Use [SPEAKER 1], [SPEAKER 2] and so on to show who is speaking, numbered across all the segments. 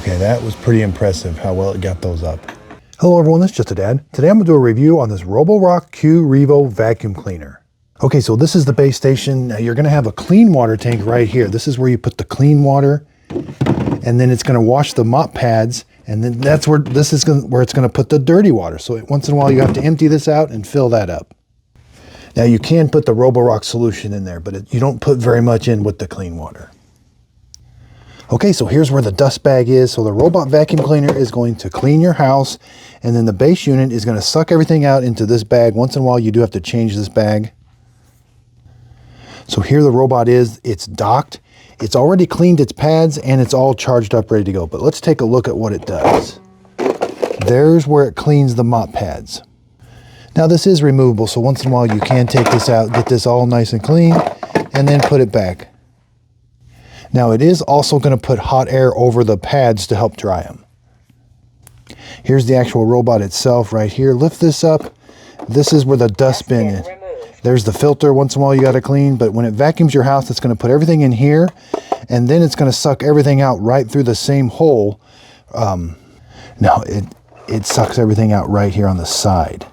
[SPEAKER 1] Okay, that was pretty impressive how well it got those up. Hello everyone, this is Just a Dad. Today I'm gonna do a review on this Roborock Q Revo vacuum cleaner. Okay, so this is the base station. Now you're gonna have a clean water tank right here. This is where you put the clean water, and then it's gonna wash the mop pads, and then that's where where it's gonna put the dirty water. So once in a while you have to empty this out and fill that up. Now you can put the Roborock solution in there, but you don't put very much in with the clean water. Okay, so here's where the dust bag is. So the robot vacuum cleaner is going to clean your house, and then the base unit is going to suck everything out into this bag. Once in a while you do have to change this bag. So here the robot is, it's docked. It's already cleaned its pads and it's all charged up, ready to go. But let's take a look at what it does. There's where it cleans the mop pads. Now this is removable, so once in a while you can take this out, get this all nice and clean, and then put it back. Now it is also going to put hot air over the pads to help dry them. Here's the actual robot itself right here. Lift this up. This is where the dustbin is. There's the filter. Once in a while you got to clean, but when it vacuums your house, it's going to put everything in here, and then it's going to suck everything out right through the same hole. No, it sucks everything out right here on the side.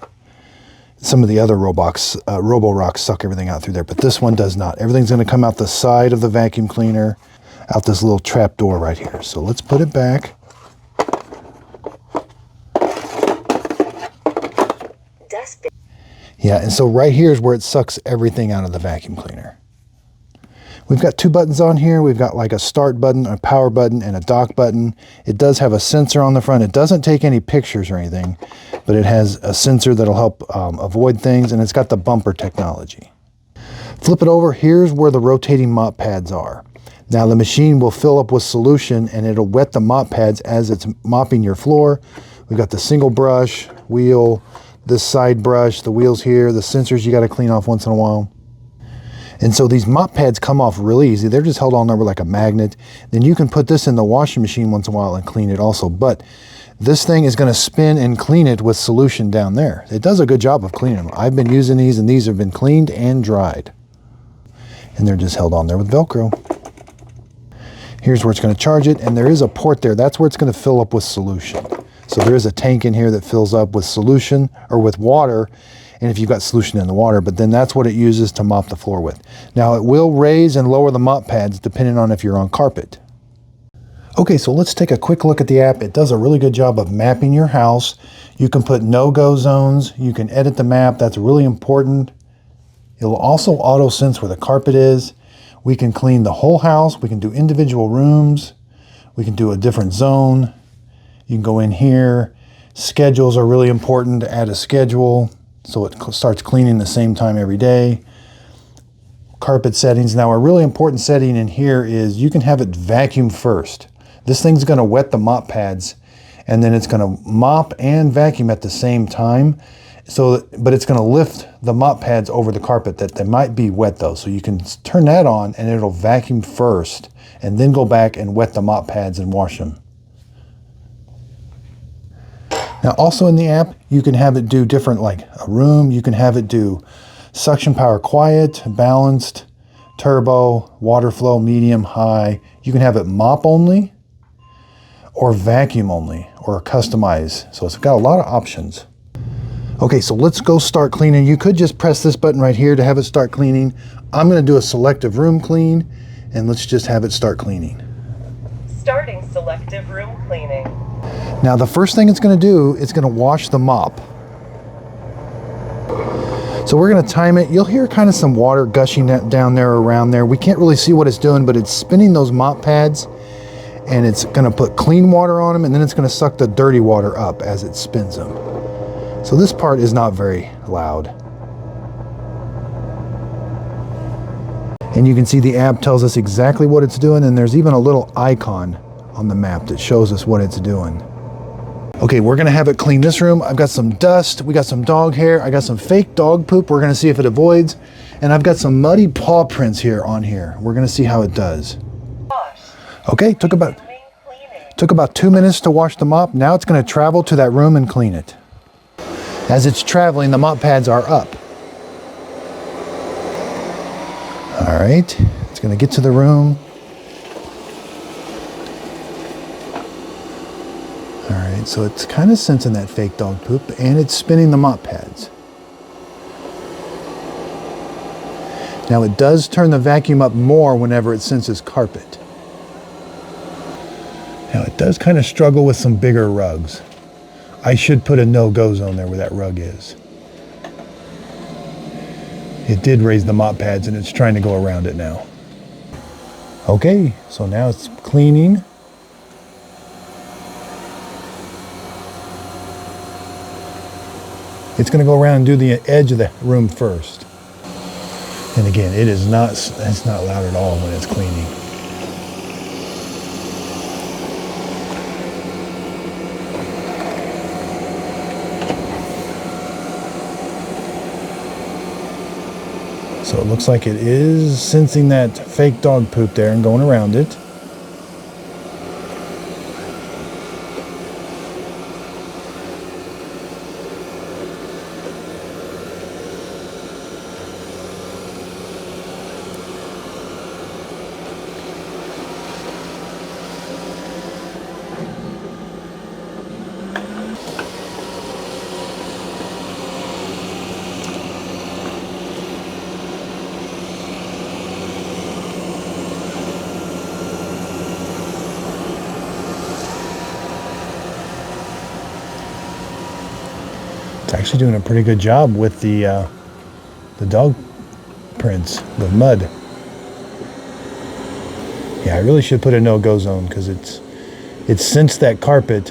[SPEAKER 1] Some of the other Roborocks suck everything out through there, but this one does not. Everything's going to come out the side of the vacuum cleaner, out this little trap door right here. So let's put it back. Yeah, and so right here is where it sucks everything out of the vacuum cleaner. We've got two buttons on here. We've got like a start button, a power button, and a dock button. It does have a sensor on the front. It doesn't take any pictures or anything, but it has a sensor that'll help avoid things, and it's got the bumper technology. Flip it over. Here's where the rotating mop pads are. Now the machine will fill up with solution, and it'll wet the mop pads as it's mopping your floor. We've got the single brush, wheel, this side brush, the wheels here, the sensors you got to clean off once in a while. And so these mop pads come off really easy. They're just held on there with like a magnet. Then you can put this in the washing machine once in a while and clean it also. But this thing is going to spin and clean it with solution down there. It does a good job of cleaning them. I've been using these, and these have been cleaned and dried. And they're just held on there with Velcro. Here's where it's going to charge it, and there is a port there. That's where it's going to fill up with solution. So there is a tank in here that fills up with solution or with water, and if you've got solution in the water, but then that's what it uses to mop the floor with. Now it will raise and lower the mop pads depending on if you're on carpet. Okay, so let's take a quick look at the app. It does a really good job of mapping your house. You can put no-go zones. You can edit the map. That's really important. It will also auto-sense where the carpet is. We can clean the whole house. We can do individual rooms. We can do a different zone. You can go in here. Schedules are really important to add a schedule so it starts cleaning the same time every day. Carpet settings. Now a really important setting in here is you can have it vacuum first. This thing's going to wet the mop pads, and then it's going to mop and vacuum at the same time. But it's going to lift the mop pads over the carpet that they might be wet though. So you can turn that on and it'll vacuum first and then go back and wet the mop pads and wash them. Now also in the app, you can have it do different, like a room. You can have it do suction power quiet, balanced, turbo, water flow, medium, high. You can have it mop only or vacuum only or customize. So it's got a lot of options. Okay, so let's go start cleaning. You could just press this button right here to have it start cleaning. I'm going to do a selective room clean, and let's just have it start cleaning.
[SPEAKER 2] Starting selective room cleaning.
[SPEAKER 1] Now the first thing it's going to do is going to wash the mop. So we're going to time it. You'll hear kind of some water gushing down there, around there. We can't really see what it's doing, but it's spinning those mop pads, and it's going to put clean water on them, and then it's going to suck the dirty water up as it spins them. So this part is not very loud. And you can see the app tells us exactly what it's doing, and there's even a little icon on the map that shows us what it's doing. Okay, we're gonna have it clean this room. I've got some dust, we got some dog hair, I got some fake dog poop. We're gonna see if it avoids. And I've got some muddy paw prints here on here. We're gonna see how it does. Okay, took about 2 minutes to wash the mop. Now it's gonna travel to that room and clean it. As it's traveling, the mop pads are up. All right, it's gonna get to the room. Alright, so it's kind of sensing that fake dog poop, and it's spinning the mop pads. Now it does turn the vacuum up more whenever it senses carpet. Now it does kind of struggle with some bigger rugs. I should put a no-go zone there where that rug is. It did raise the mop pads and it's trying to go around it now. Okay, so now it's cleaning. It's going to go around and do the edge of the room first. And again, it's not loud at all when it's cleaning. So it looks like it is sensing that fake dog poop there and going around it. It's actually doing a pretty good job with the dog prints, the mud. Yeah, I really should put a no-go zone because it's sensed that carpet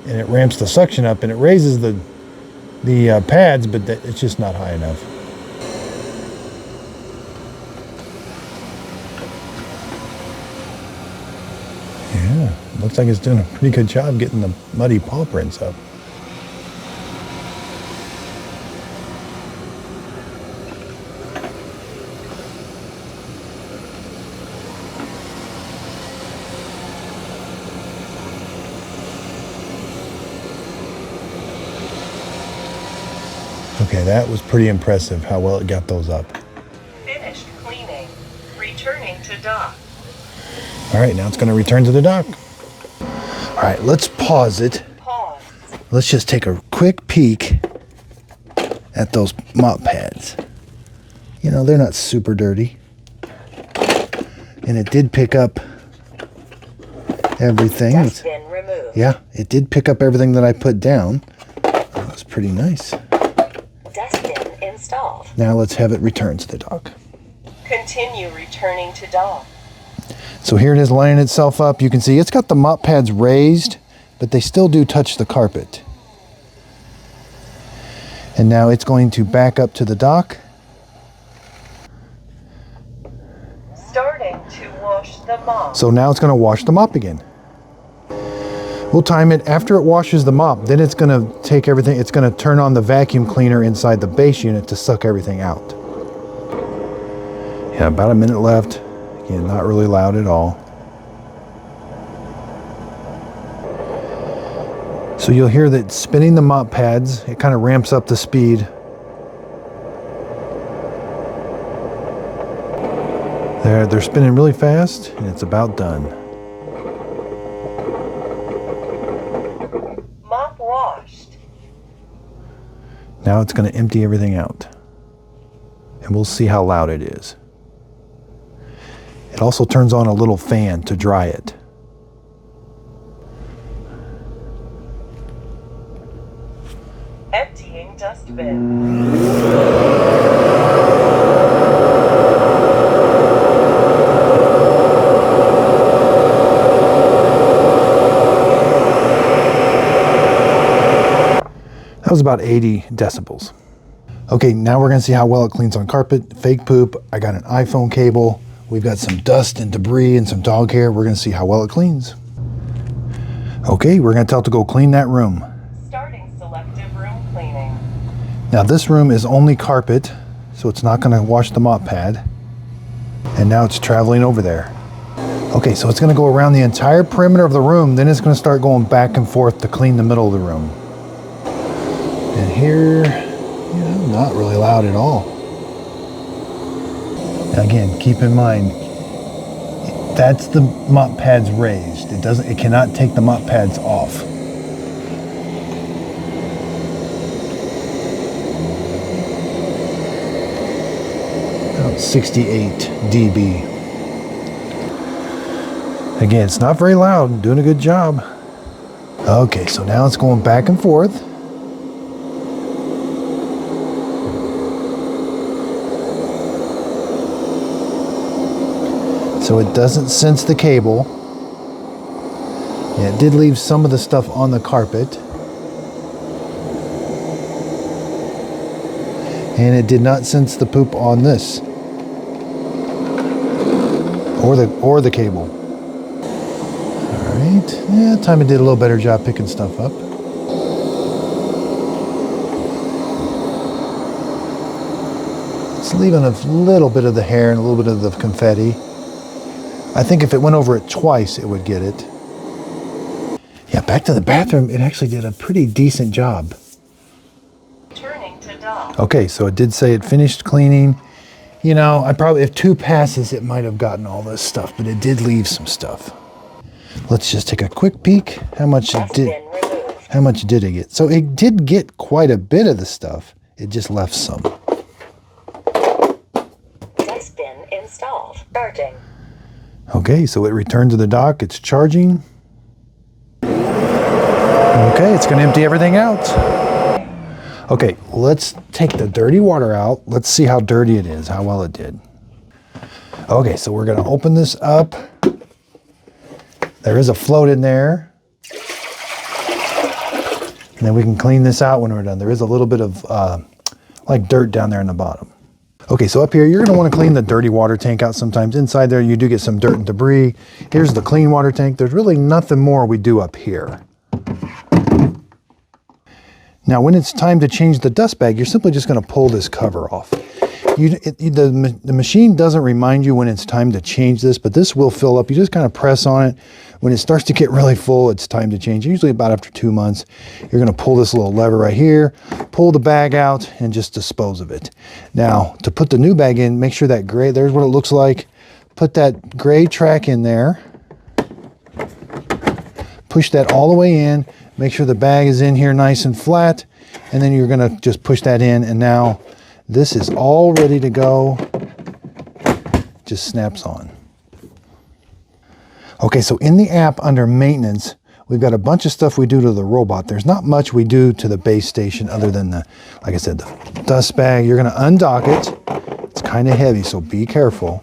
[SPEAKER 1] and it ramps the suction up and it raises the pads, but it's just not high enough. Yeah, looks like it's doing a pretty good job getting the muddy paw prints up. Okay, that was pretty impressive how well it got those up.
[SPEAKER 2] Finished cleaning. Returning to dock.
[SPEAKER 1] All right, now it's going to return to the dock. All right, let's pause it.
[SPEAKER 2] Pause.
[SPEAKER 1] Let's just take a quick peek at those mop pads. You know, they're not super dirty. And it did pick up everything.
[SPEAKER 2] Dustbin removed.
[SPEAKER 1] Yeah, it did pick up everything that I put down. That was pretty nice.
[SPEAKER 2] Dustbin installed.
[SPEAKER 1] Now let's have it return to the dock.
[SPEAKER 2] Continue returning to dock.
[SPEAKER 1] So here it is lining itself up. You can see it's got the mop pads raised, but they still do touch the carpet. And now it's going to back up to the dock.
[SPEAKER 2] Starting to wash the mop.
[SPEAKER 1] So now it's going to wash the mop again. We'll time it after it washes the mop. Then it's going to take everything. It's going to turn on the vacuum cleaner inside the base unit to suck everything out. Yeah, about a minute left. Again, not really loud at all. So you'll hear that spinning the mop pads. It kind of ramps up the speed. They're spinning really fast, and it's about done.
[SPEAKER 2] Mop washed.
[SPEAKER 1] Now it's going to empty everything out. And we'll see how loud it is. It also turns on a little fan to dry it.
[SPEAKER 2] Emptying dustbin.
[SPEAKER 1] That was about 80 decibels. Okay, now we're going to see how well it cleans on carpet. Fake poop. I got an iPhone cable. We've got some dust and debris and some dog hair. We're going to see how well it cleans. Okay, we're going to tell it to go clean that room.
[SPEAKER 2] Starting selective room cleaning.
[SPEAKER 1] Now this room is only carpet, so it's not going to wash the mop pad. And now it's traveling over there. Okay, so it's going to go around the entire perimeter of the room, then it's going to start going back and forth to clean the middle of the room. And here, not really loud at all. Now again, keep in mind, that's the mop pads raised. It cannot take the mop pads off. about 68 dB. Again, it's not very loud, doing a good job. Okay, so now it's going back and forth. So it doesn't sense the cable. Yeah, it did leave some of the stuff on the carpet. And it did not sense the poop on this. Or the cable. Alright. Yeah, Timmy did a little better job picking stuff up. It's leaving a little bit of the hair and a little bit of the confetti. I think if it went over it twice, it would get it. Yeah, back to the bathroom, it actually did a pretty decent job.
[SPEAKER 2] Turning to dock.
[SPEAKER 1] Okay, so it did say it finished cleaning. You know, I probably, if 2 passes, it might have gotten all this stuff, but it did leave some stuff. Let's just take a quick peek. How much it did it get? So it did get quite a bit of the stuff. It just left some.
[SPEAKER 2] Dustbin installed. Charging.
[SPEAKER 1] Okay, so it returned to the dock. It's charging. Okay, it's going to empty everything out. Okay, let's take the dirty water out. Let's see how dirty it is, how well it did. Okay, so we're going to open this up. There is a float in there. And then we can clean this out when we're done. There is a little bit of like dirt down there in the bottom. Okay, so up here, you're going to want to clean the dirty water tank out sometimes. Inside there, you do get some dirt and debris. Here's the clean water tank. There's really nothing more we do up here. Now, when it's time to change the dust bag, you're simply just going to pull this cover off. The machine doesn't remind you when it's time to change this, but this will fill up. You just kind of press on it. When it starts to get really full, it's time to change. Usually about after 2 months, you're going to pull this little lever right here, pull the bag out, and just dispose of it. Now, to put the new bag in, make sure that gray, there's what it looks like. Put that gray track in there. Push that all the way in. Make sure the bag is in here nice and flat. And then you're going to just push that in. And now this is all ready to go. Just snaps on. Okay, so in the app under maintenance, we've got a bunch of stuff we do to the robot. There's not much we do to the base station other than the, like I said, the dust bag. You're going to undock it. It's kind of heavy, so be careful.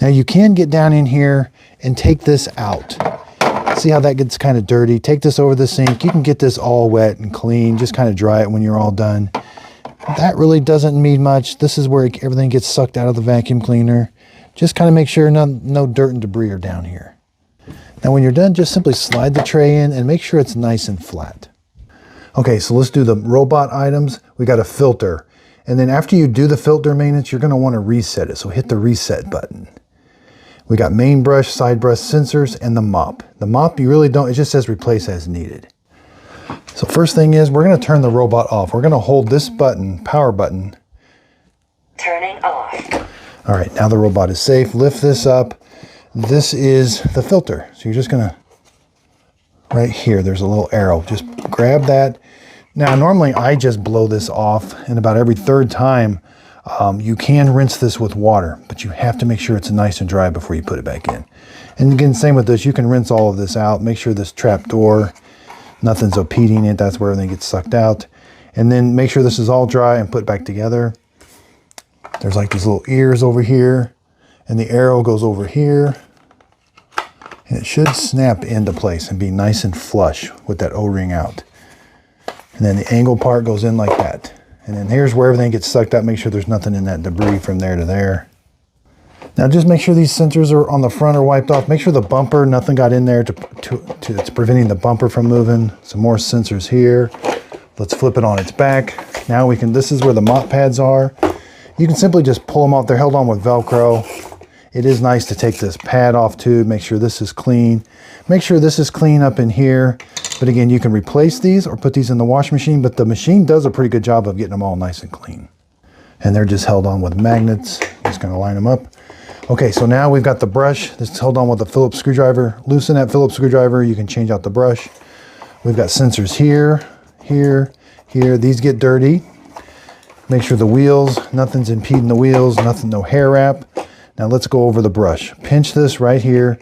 [SPEAKER 1] Now you can get down in here and take this out. See how that gets kind of dirty? Take this over the sink. You can get this all wet and clean. Just kind of dry it when you're all done. That really doesn't mean much. This is where everything gets sucked out of the vacuum cleaner. Just kind of make sure no dirt and debris are down here. Now when you're done, just simply slide the tray in and make sure it's nice and flat. Okay, so let's do the robot items. We got a filter. And then after you do the filter maintenance, you're going to want to reset it. So hit the reset button. We got main brush, side brush sensors, and the mop. The mop, you really don't, it just says replace as needed. So first thing is, we're going to turn the robot off. We're going to hold this button, power button.
[SPEAKER 2] Turning off.
[SPEAKER 1] All right, now the robot is safe. Lift this up. This is the filter. So you're just going to, right here, there's a little arrow. Just grab that. Now, normally I just blow this off, and about every 3rd time, you can rinse this with water, but you have to make sure it's nice and dry before you put it back in. And again, same with this, you can rinse all of this out. Make sure this trap door, nothing's impeding it. That's where everything gets sucked out. And then make sure this is all dry and put back together. There's like these little ears over here, and the arrow goes over here. And it should snap into place and be nice and flush with that O-ring out. And then the angle part goes in like that. And then here's where everything gets sucked out. Make sure there's nothing in that debris from there to there. Now just make sure these sensors are on the front are wiped off. Make sure the bumper, nothing got in there it's preventing the bumper from moving. Some more sensors here. Let's flip it on its back. Now we can, this is where the mop pads are. You can simply just pull them off. They're held on with Velcro. It is nice to take this pad off too. Make sure this is clean. Make sure this is clean up in here. But again, you can replace these or put these in the washing machine, but the machine does a pretty good job of getting them all nice and clean. And they're just held on with magnets. Just gonna line them up. Okay, so now we've got the brush. This is held on with a Phillips screwdriver. Loosen that Phillips screwdriver. You can change out the brush. We've got sensors here, here, here. These get dirty. Make sure the wheels, nothing's impeding the wheels, nothing, no hair wrap. Now let's go over the brush. Pinch this right here.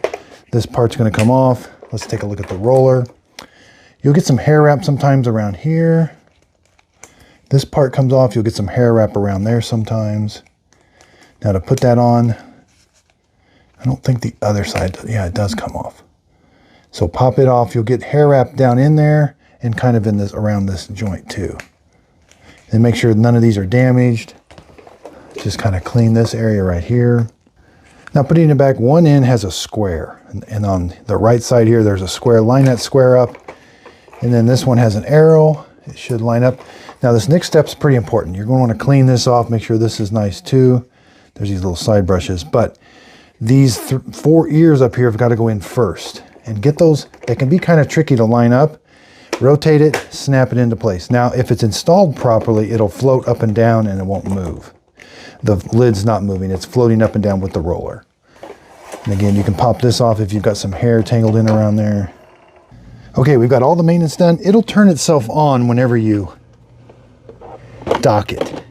[SPEAKER 1] This part's gonna come off. Let's take a look at the roller. You'll get some hair wrap sometimes around here. This part comes off, you'll get some hair wrap around there sometimes. Now to put that on, I don't think the other side, yeah, it does come off. So pop it off, you'll get hair wrap down in there and kind of in this, around this joint too. And make sure none of these are damaged. Just kind of clean this area right here. Now putting it back, one end has a square. And on the right side here, there's a square. Line that square up. And then this one has an arrow. It should line up. Now this next step is pretty important. You're going to want to clean this off, make sure this is nice too. There's these little side brushes, but these 4 ears up here have got to go in first. And get those, they can be kind of tricky to line up. Rotate it, snap it into place. Now if it's installed properly, it'll float up and down and it won't move. The lid's not moving, it's floating up and down with the roller. And again, you can pop this off if you've got some hair tangled in around there. Okay, we've got all the maintenance done. It'll turn itself on whenever you dock it.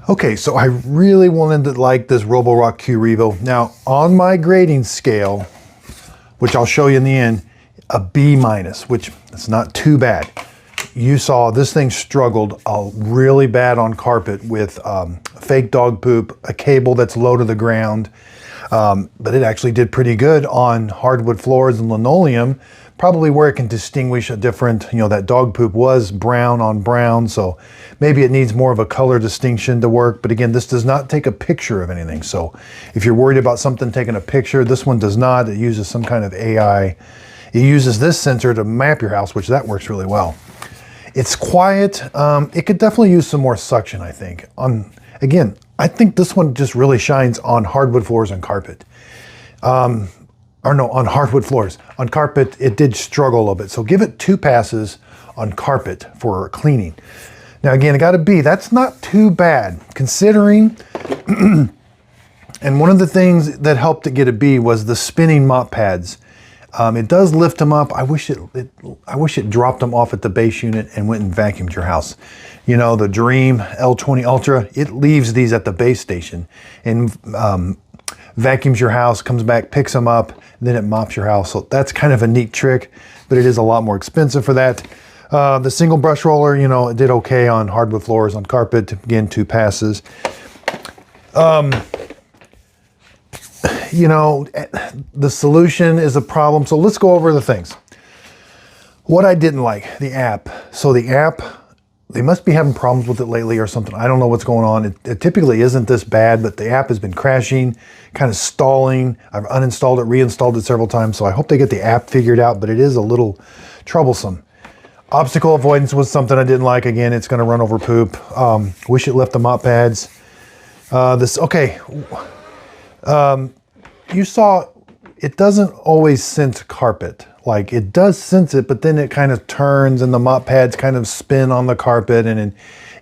[SPEAKER 1] Okay, so I really wanted to like this Roborock Q Revo. Now, on my grading scale, which I'll show you in the end, a B minus, which is not too bad. You saw this thing struggled really bad on carpet with fake dog poop, a cable that's low to the ground, but it actually did pretty good on hardwood floors and linoleum, probably where it can distinguish a different, you know, that dog poop was brown on brown, so maybe it needs more of a color distinction to work. But again, this does not take a picture of anything. So if you're worried about something taking a picture, this one does not. It uses some kind of AI. It uses this sensor to map your house, which that works really well. It's quiet. It could definitely use some more suction, I think. Again, I think this one just really shines on hardwood floors and carpet. Or no, on hardwood floors. On carpet, it did struggle a little bit. So give it 2 passes on carpet for cleaning. Now again, it got a B. That's not too bad, considering, and one of the things that helped it get a B was the spinning mop pads. It does lift them up. I wish it dropped them off at the base unit and went and vacuumed your house. You know, the Dream L20 Ultra, it leaves these at the base station and vacuums your house, comes back, picks them up, then it mops your house. So that's kind of a neat trick, but it is a lot more expensive for that. The single brush roller, you know, it did okay on hardwood floors, on carpet, again, 2 passes. You know, the solution is a problem. So let's go over the things. What I didn't like, the app. So the app, they must be having problems with it lately or something. I don't know what's going on. It typically isn't this bad, but the app has been crashing, kind of stalling. I've uninstalled it, reinstalled it several times. So I hope they get the app figured out, but it is a little troublesome. Obstacle avoidance was something I didn't like. Again, it's going to run over poop. Wish it left the mop pads. You saw it doesn't always sense carpet. Like it does sense it, but then it kind of turns and the mop pads kind of spin on the carpet, and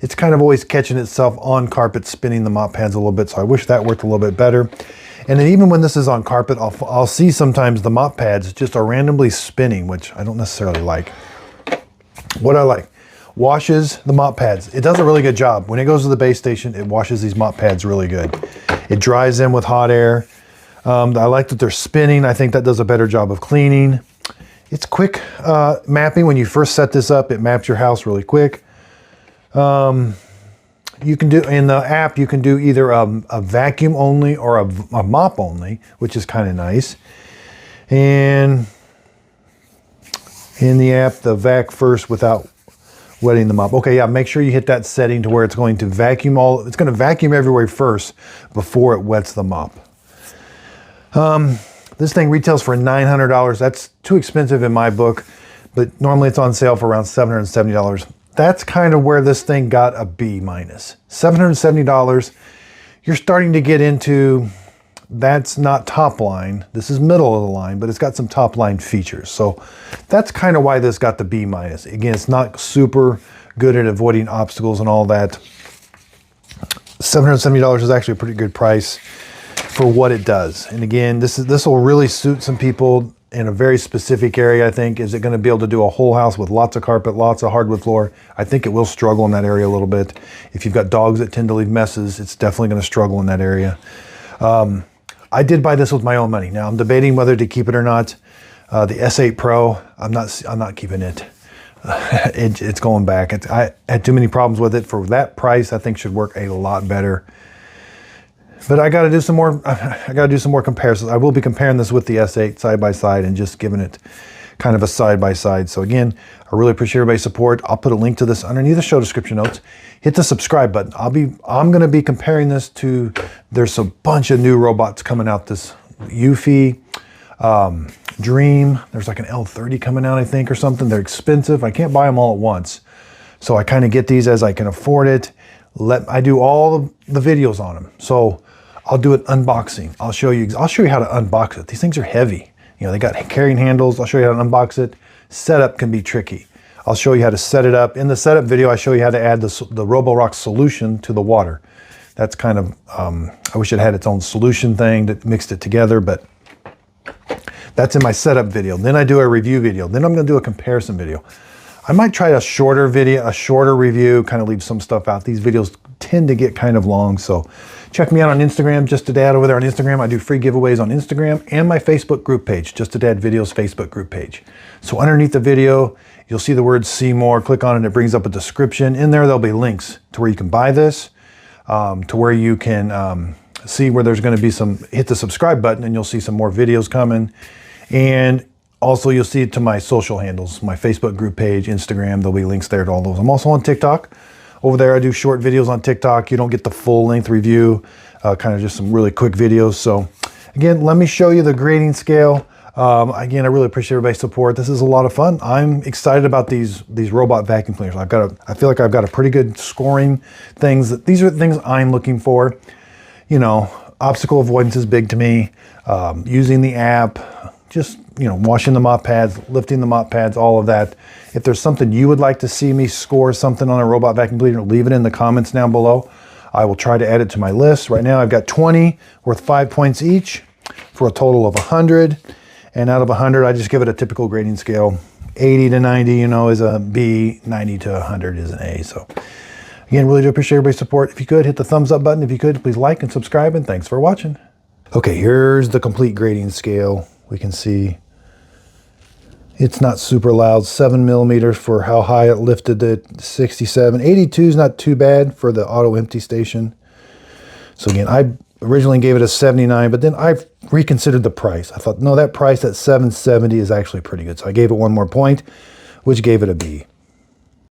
[SPEAKER 1] it's kind of always catching itself on carpet, spinning the mop pads a little bit. So I wish that worked a little bit better. And then even when this is on carpet, I'll see sometimes the mop pads just are randomly spinning, which I don't necessarily like. What I like, washes the mop pads. It does a really good job. When it goes to the base station, it washes these mop pads really good. It dries them with hot air. I like that they're spinning. I think that does a better job of cleaning. It's quick mapping. When you first set this up, it maps your house really quick. You can do, in the app, you can do either a vacuum only or a mop only, which is kind of nice. And in the app, the vac first without wetting the mop. Okay, yeah, make sure you hit that setting to where it's going to vacuum it's going to vacuum everywhere first before it wets the mop. This thing retails for $900. That's too expensive in my book, but normally it's on sale for around $770. That's kind of where this thing got a B minus. $770. You're starting to get into, that's not top line. This is middle of the line, but it's got some top line features. So that's kind of why this got the B minus. Again, it's not super good at avoiding obstacles and all that. $770 is actually a pretty good price for what it does. And again, this will really suit some people in a very specific area, I think. Is it going to be able to do a whole house with lots of carpet, lots of hardwood floor? I think it will struggle in that area a little bit. If you've got dogs that tend to leave messes, it's definitely going to struggle in that area. I did buy this with my own money. Now I'm debating whether to keep it or not. The S8 Pro, I'm not keeping it. It's going back. I had too many problems with it. For that price, I think should work a lot better. But I got to do some more. I got to do some more comparisons. I will be comparing this with the S8 side by side and just giving it kind of a side by side. So again, I really appreciate everybody's support. I'll put a link to this underneath the show description notes. Hit the subscribe button. I'm going to be comparing this to. There's a bunch of new robots coming out. This Eufy, Dream. There's like an L30 coming out, I think, or something. They're expensive. I can't buy them all at once, so I kind of get these as I can afford it. I do all the videos on them. So I'll do an unboxing. I'll show you how to unbox it. These things are heavy. You know, they got carrying handles. I'll show you how to unbox it. Setup can be tricky. I'll show you how to set it up. In the setup video, I show you how to add the Roborock solution to the water. That's kind of, I wish it had its own solution thing that mixed it together, but that's in my setup video. Then I do a review video. Then I'm gonna do a comparison video. I might try a shorter video, a shorter review, kind of leave some stuff out. These videos tend to get kind of long, so check me out on Instagram, Just a Dad over there on Instagram. I do free giveaways on Instagram and my Facebook group page, Just a Dad Videos Facebook group page. So underneath the video, you'll see the word see more. Click on it, it brings up a description. In there, there'll be links to where you can buy this, to where you can see where there's gonna be hit the subscribe button and you'll see some more videos coming. And also, you'll see it to my social handles, my Facebook group page, Instagram. There'll be links there to all those. I'm also on TikTok. Over there, I do short videos on TikTok. You don't get the full-length review, kind of just some really quick videos. So, again, let me show you the grading scale. Again, I really appreciate everybody's support. This is a lot of fun. I'm excited about these robot vacuum cleaners. I feel like I've got a pretty good scoring things. These are the things I'm looking for. You know, obstacle avoidance is big to me. Using the app, just, you know, washing the mop pads, lifting the mop pads, all of that. If there's something you would like to see me score something on a robot vacuum cleaner, leave it in the comments down below. I will try to add it to my list. Right now I've got 20 worth 5 points each for a total of 100. And out of 100, I just give it a typical grading scale. 80 to 90, you know, is a B. 90 to 100 is an A. So again, really do appreciate everybody's support. If you could, hit the thumbs up button. If you could, please like and subscribe, and thanks for watching. Okay, here's the complete grading scale. We can see it's not super loud, 7 millimeters for how high it lifted it, 67. 82 is not too bad for the auto empty station. So again, I originally gave it a 79, but then I reconsidered the price. I thought, no, that price at $770 is actually pretty good. So I gave it one more point, which gave it a B.